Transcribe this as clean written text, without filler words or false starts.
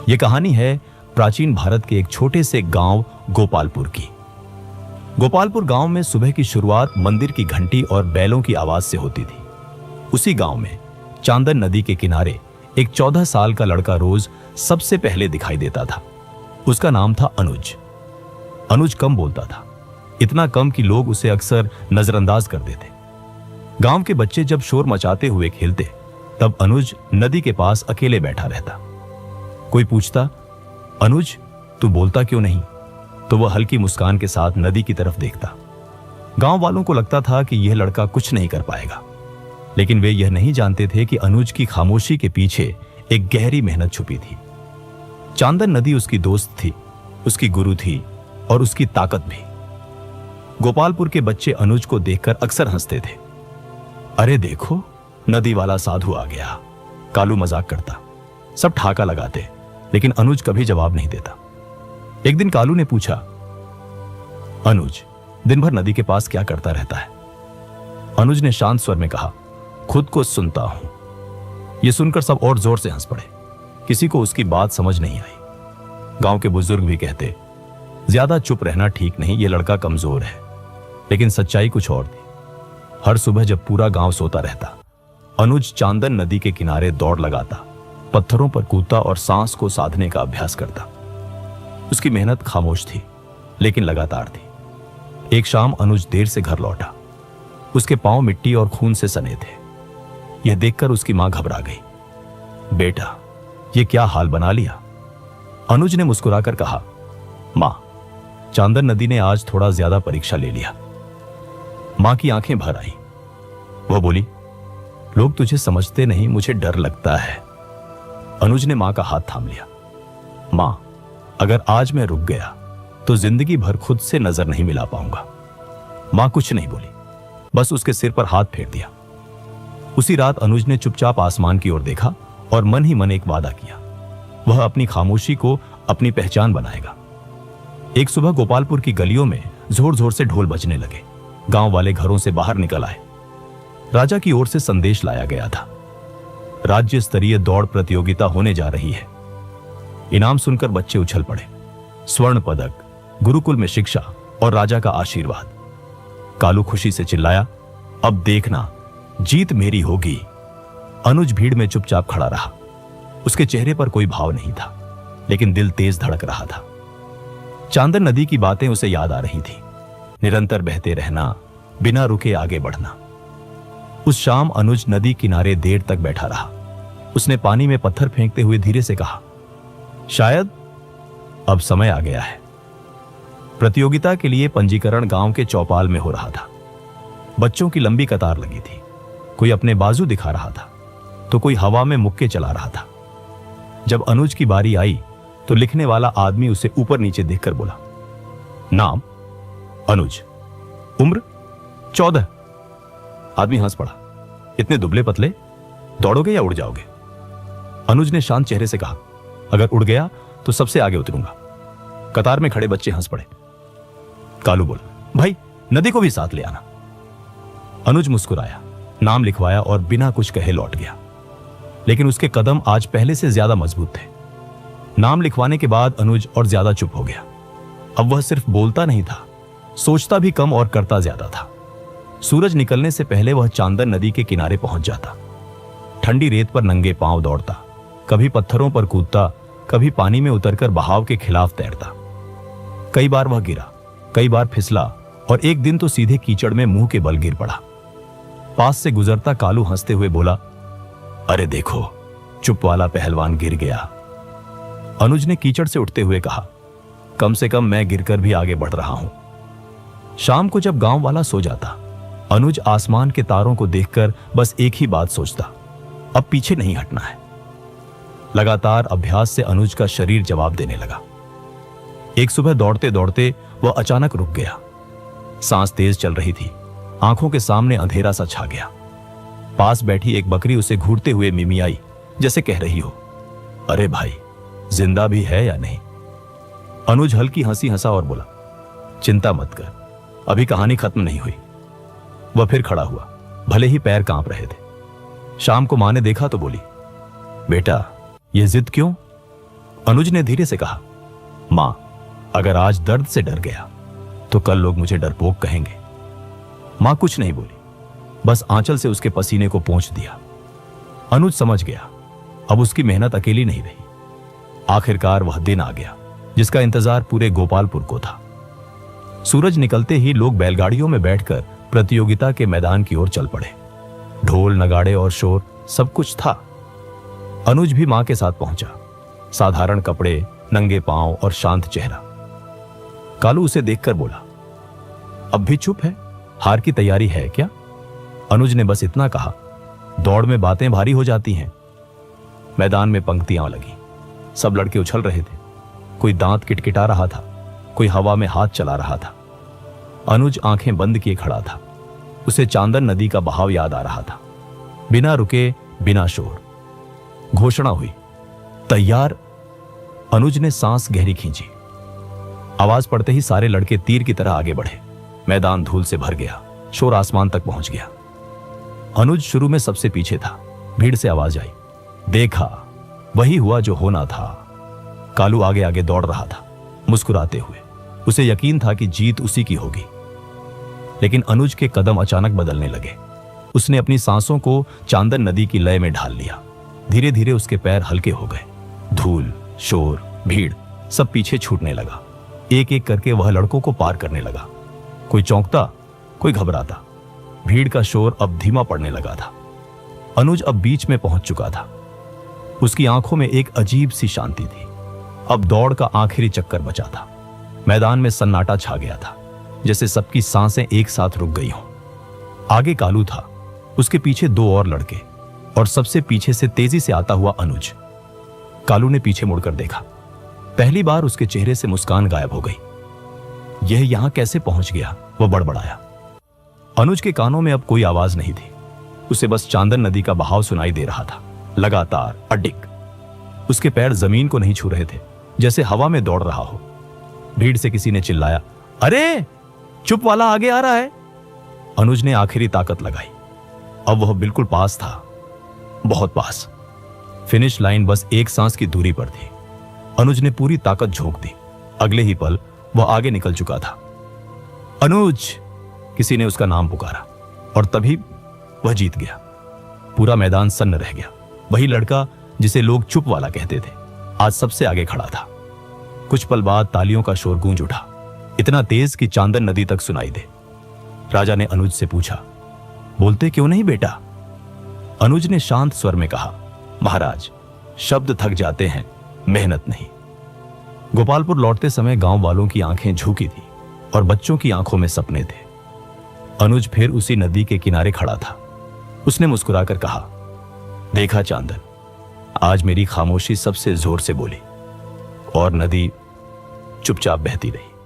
यह कहानी है प्राचीन भारत के एक छोटे से गांव गोपालपुर की। गोपालपुर गांव में सुबह की शुरुआत मंदिर की घंटी और बैलों की आवाज से होती थी। उसी गांव में चांदन नदी के किनारे एक 14 साल का लड़का रोज सबसे पहले दिखाई देता था। उसका नाम था अनुज। अनुज कम बोलता था, इतना कम कि लोग उसे अक्सर नजरअंदाज कर देते। गांव के बच्चे जब शोर मचाते हुए खेलते, तब अनुज नदी के पास अकेले बैठा रहता। कोई पूछता, अनुज तू बोलता क्यों नहीं? तो वह हल्की मुस्कान के साथ नदी की तरफ देखता। गांव वालों को लगता था कि यह लड़का कुछ नहीं कर पाएगा, लेकिन वे यह नहीं जानते थे कि अनुज की खामोशी के पीछे एक गहरी मेहनत छुपी थी। चांदन नदी उसकी दोस्त थी, उसकी गुरु थी और उसकी ताकत भी। गोपालपुर के बच्चे अनुज को देखकर अक्सर हंसते थे। अरे देखो, नदी वाला साधु आ गया, कालू मजाक करता। सब ठाका लगाते, लेकिन अनुज कभी जवाब नहीं देता। एक दिन कालू ने पूछा, अनुज दिन भर नदी के पास क्या करता रहता है? अनुज ने शांत स्वर में कहा, खुद को सुनता हूं। यह सुनकर सब और जोर से हंस पड़े। किसी को उसकी बात समझ नहीं आई। गांव के बुजुर्ग भी कहते, ज्यादा चुप रहना ठीक नहीं, यह लड़का कमजोर है। लेकिन सच्चाई कुछ और थी। हर सुबह जब पूरा गांव सोता रहता, अनुज चांदन नदी के किनारे दौड़ लगाता, पत्थरों पर कूदता और सांस को साधने का अभ्यास करता। उसकी मेहनत खामोश थी, लेकिन लगातार थी। एक शाम अनुज देर से घर लौटा। उसके पांव मिट्टी और खून से सने थे। यह देखकर उसकी मां घबरा गई। बेटा, यह क्या हाल बना लिया? अनुज ने मुस्कुराकर कहा, मां, चांदन नदी ने आज थोड़ा ज्यादा परीक्षा ले लिया। मां की आंखें भर आई। वह बोली, लोग तुझे समझते नहीं, मुझे डर लगता है। अनुज ने मां का हाथ थाम लिया। मां, अगर आज मैं रुक गया तो जिंदगी भर खुद से नजर नहीं मिला पाऊंगा। मां कुछ नहीं बोली, बस उसके सिर पर हाथ फेर दिया। उसी रात अनुज ने चुपचाप आसमान की ओर देखा और मन ही मन एक वादा किया। वह अपनी खामोशी को अपनी पहचान बनाएगा। एक सुबह गोपालपुर की गलियों में जोर जोर से ढोल बजने लगे। गांव वाले घरों से बाहर निकल आए। राजा की ओर से संदेश लाया गया था। राज्य स्तरीय दौड़ प्रतियोगिता होने जा रही है। इनाम सुनकर बच्चे उछल पड़े। स्वर्ण पदक, गुरुकुल में शिक्षा और राजा का आशीर्वाद। कालू खुशी से चिल्लाया, अब देखना, जीत मेरी होगी। अनुज भीड़ में चुपचाप खड़ा रहा। उसके चेहरे पर कोई भाव नहीं था, लेकिन दिल तेज धड़क रहा था। चांदन नदी की बातें उसे याद आ रही थी। निरंतर बहते रहना, बिना रुके आगे बढ़ना। उस शाम अनुज नदी किनारे देर तक बैठा रहा। उसने पानी में पत्थर फेंकते हुए धीरे से कहा, शायद अब समय आ गया है। प्रतियोगिता के लिए पंजीकरण गांव के चौपाल में हो रहा था। बच्चों की लंबी कतार लगी थी। कोई अपने बाजू दिखा रहा था, तो कोई हवा में मुक्के चला रहा था। जब अनुज की बारी आई, तो लिखने वाला आदमी उसे ऊपर नीचे देखकर बोला, नाम अनुज, उम्र 14। आदमी हंस पड़ा। इतने दुबले पतले, दौड़ोगे या उड़ जाओगे? अनुज ने शांत चेहरे से कहा, अगर उड़ गया तो सबसे आगे उतरूंगा। कतार में खड़े बच्चे हंस पड़े। कालू बोला, भाई नदी को भी साथ ले आना। अनुज मुस्कुराया, नाम लिखवाया और बिना कुछ कहे लौट गया। लेकिन उसके कदम आज पहले से ज्यादा मजबूत थे। नाम लिखवाने के बाद अनुज और ज्यादा चुप हो गया। अब वह सिर्फ बोलता नहीं था, सोचता भी कम और करता ज्यादा था। सूरज निकलने से पहले वह चांदन नदी के किनारे पहुंच जाता। ठंडी रेत पर नंगे पांव दौड़ता, कभी पत्थरों पर कूदता, कभी पानी में उतरकर बहाव के खिलाफ तैरता। कई बार वह गिरा, कई बार फिसला और एक दिन तो सीधे कीचड़ में मुंह के बल गिर पड़ा। पास से गुजरता कालू हंसते हुए बोला, अरे देखो, चुप वाला पहलवान गिर गया। अनुज ने कीचड़ से उठते हुए कहा, कम से कम मैं गिरकर भी आगे बढ़ रहा हूं। शाम को जब गांव वाला सो जाता, अनुज आसमान के तारों को देखकर बस एक ही बात सोचता, अब पीछे नहीं हटना है। लगातार अभ्यास से अनुज का शरीर जवाब देने लगा। एक सुबह दौड़ते दौड़ते वह अचानक रुक गया। सांस तेज चल रही थी। आंखों के सामने अंधेरा सा छा गया। पास बैठी एक बकरी उसे घूरते हुए मिमियाई, जैसे कह रही हो, अरे भाई, जिंदा भी है या नहीं? अनुज हल्की हंसी हंसा और बोला, चिंता मत कर, अभी कहानी खत्म नहीं हुई। वह फिर खड़ा हुआ, भले ही पैर कांप रहे थे। शाम को मां ने देखा तो बोली, बेटा ये जिद क्यों? अनुज ने धीरे से कहा, मां, अगर आज दर्द से डर गया तो कल लोग मुझे डरपोक कहेंगे। मां कुछ नहीं बोली, बस आंचल से उसके पसीने को पोंछ दिया। अनुज समझ गया अब उसकी मेहनत अकेली नहीं रही। आखिरकार वह दिन आ गया जिसका इंतजार पूरे गोपालपुर को था। सूरज निकलते ही लोग बैलगाड़ियों में बैठकर प्रतियोगिता के मैदान की ओर चल पड़े। ढोल, नगाड़े और शोर सब कुछ था। अनुज भी मां के साथ पहुंचा। साधारण कपड़े, नंगे पांव और शांत चेहरा। कालू उसे देखकर बोला, अब भी चुप है, हार की तैयारी है क्या? अनुज ने बस इतना कहा, दौड़ में बातें भारी हो जाती हैं। मैदान में पंक्तियां लगी। सब लड़के उछल रहे थे। कोई दांत किटकिटा रहा था, कोई हवा में हाथ चला रहा था। अनुज आंखें बंद किए खड़ा था। उसे चांदन नदी का बहाव याद आ रहा था। बिना रुके, बिना शोर घोषणा हुई, तैयार। अनुज ने सांस गहरी खींची। आवाज पड़ते ही सारे लड़के तीर की तरह आगे बढ़े। मैदान धूल से भर गया, शोर आसमान तक पहुंच गया। अनुज शुरू में सबसे पीछे था। भीड़ से आवाज आई, देखा, वही हुआ जो होना था। कालू आगे आगे दौड़ रहा था, मुस्कुराते हुए। उसे यकीन था कि जीत उसी की होगी। लेकिन अनुज के कदम अचानक बदलने लगे। उसने अपनी सांसों को चांदन नदी की लय में ढाल लिया। धीरे धीरे उसके पैर हल्के हो गए। धूल, शोर, भीड़ सब पीछे छूटने लगा। एक एक करके वह लड़कों को पार करने लगा। कोई चौंकता, कोई घबराता। भीड़ का शोर अब धीमा पड़ने लगा था। अनुज अब बीच में पहुंच चुका था। उसकी आंखों में एक अजीब सी शांति थी। अब दौड़ का आखिरी चक्कर बचा था। मैदान में सन्नाटा छा गया था, जैसे सबकी सांसें एक साथ रुक गई हों। आगे कालू था, उसके पीछे दो और लड़के, और सबसे पीछे से तेजी से आता हुआ अनुज। कालू ने पीछे मुड़कर देखा। पहली बार उसके चेहरे से मुस्कान गायब हो गई। यह यहां कैसे पहुंच गया, वह बड़बड़ाया। अनुज के कानों में अब कोई आवाज नहीं थी। उसे बस चांदन नदी का बहाव सुनाई दे रहा था, लगातार, अडिग। उसके पैर जमीन को नहीं छू रहे थे, जैसे हवा में दौड़ रहा हो। भीड़ से किसी ने चिल्लाया, अरे चुप वाला आगे आ रहा है। अनुज ने आखिरी ताकत लगाई। अब वह बिल्कुल पास था, बहुत पास। फिनिश लाइन बस एक सांस की दूरी पर थी। अनुज ने पूरी ताकत झोंक दी। अगले ही पल वह आगे निकल चुका था। अनुज, किसी ने उसका नाम पुकारा, और तभी वह जीत गया। पूरा मैदान सन्न रह गया। वही लड़का जिसे लोग चुप वाला कहते थे, आज सबसे आगे खड़ा था। कुछ पल बाद तालियों का शोर गूंज उठा, इतना तेज कि चांदन नदी तक सुनाई दे। राजा ने अनुज से पूछा, बोलते क्यों नहीं बेटा? अनुज ने शांत स्वर में कहा, महाराज, शब्द थक जाते हैं, मेहनत नहीं। गोपालपुर लौटते समय गांव वालों की आंखें झुकी थी और बच्चों की आंखों में सपने थे। अनुज फिर उसी नदी के किनारे खड़ा था। उसने मुस्कुराकर कहा, देखा चांदन, आज मेरी खामोशी सबसे जोर से बोली, और नदी चुपचाप बहती रही।